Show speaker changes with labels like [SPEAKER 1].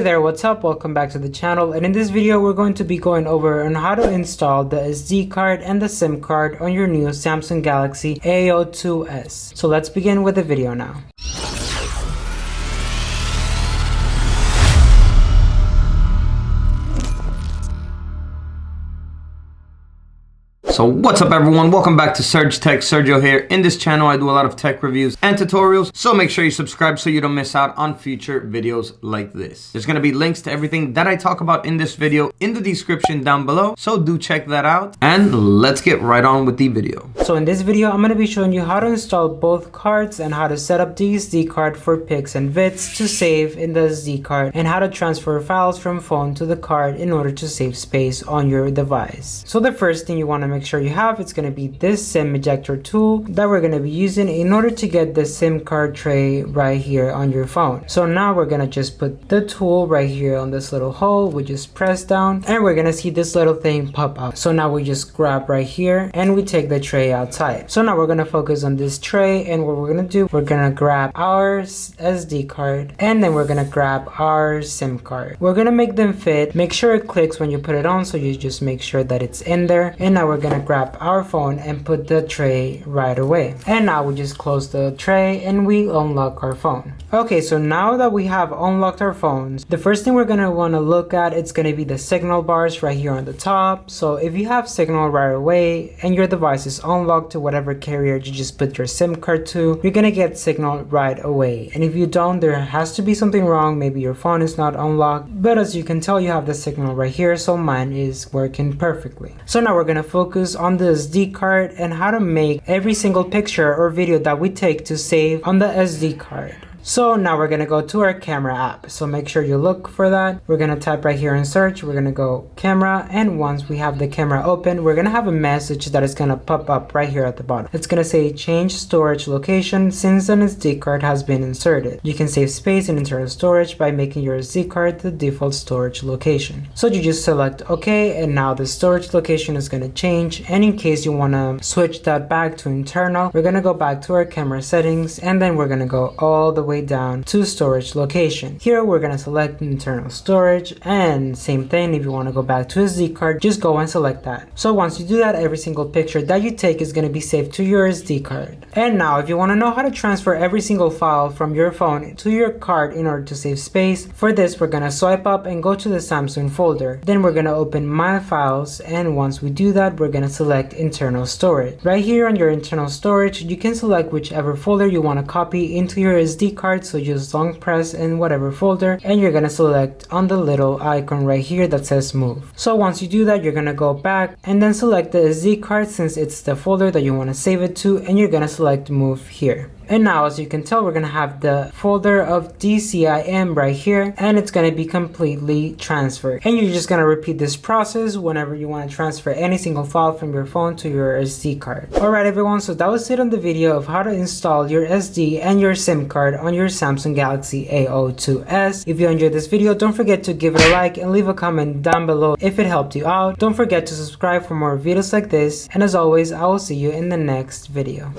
[SPEAKER 1] Hey there, what's up? Welcome back to the channel, and in this video we're going to be going over on how to install the SD card and the SIM card on your new Samsung Galaxy A02S. So let's begin with the video now.
[SPEAKER 2] So what's up everyone, welcome back to Surge Tech. Sergio here. In this channel I do a lot of tech reviews and tutorials, so make sure you subscribe so you don't miss out on future videos like this. There's gonna be links to everything that I talk about in this video in the description down below, so do check that out, and let's get right on with the video.
[SPEAKER 1] So in this video I'm going to be showing you how to install both cards and how to set up the SD card for pics and vids to save in the SD card, and how to transfer files from phone to the card in order to save space on your device. So the first thing you want to make sure you have, it's going to be this SIM ejector tool that we're going to be using in order to get the SIM card tray right here on your phone. So now we're going to just put the tool right here on this little hole. We just press down and we're going to see this little thing pop up. So now we just grab right here and we take the tray outside. So now we're going to focus on this tray, and what we're going to do, we're going to grab our SD card and then we're going to grab our SIM card. We're going to make them fit. Make sure it clicks when you put it on, so you just make sure that it's in there. And now we're going to grab our phone and put the tray right away. And now we just close the tray and we unlock our phone. Okay, so now that we have unlocked our phones, the first thing we're going to want to look at, it's going to be the signal bars right here on the top. So if you have signal right away and your device is unlocked to whatever carrier you just put your SIM card to, you're going to get signal right away. And if you don't, there has to be something wrong. Maybe your phone is not unlocked, but as you can tell, you have the signal right here, so mine is working perfectly. So now we're going to focus on the SD card and how to make every single picture or video that we take to save on the SD card. So now we're going to go to our camera app. So make sure you look for that. We're going to type right here in search. We're going to go camera. And once we have the camera open, we're going to have a message that is going to pop up right here at the bottom. It's going to say change storage location since an SD card has been inserted. You can save space in internal storage by making your SD card the default storage location. So you just select OK, and now the storage location is going to change. And in case you want to switch that back to internal, we're going to go back to our camera settings, and then we're going to go all the way down to storage location. Here we're going to select internal storage, and same thing, if you want to go back to SD card, just go and select that. So once you do that, every single picture that you take is going to be saved to your SD card. And now if you want to know how to transfer every single file from your phone to your card in order to save space, for this we're going to swipe up and go to the Samsung folder. Then we're going to open My Files, and once we do that, we're going to select internal storage. Right here on your internal storage, you can select whichever folder you want to copy into your SD card, so just long press in whatever folder and you're going to select on the little icon right here that says move. So once you do that, you're going to go back and then select the SD card since it's the folder that you want to save it to, and you're going to select move here. And now as you can tell, we're going to have the folder of DCIM right here, and it's going to be completely transferred. And you're just going to repeat this process whenever you want to transfer any single file from your phone to your SD card. Alright everyone, so that was it on the video of how to install your SD and your SIM card on your Samsung Galaxy A02S. If you enjoyed this video, don't forget to give it a like and leave a comment down below if it helped you out. Don't forget to subscribe for more videos like this, and as always, I will see you in the next video.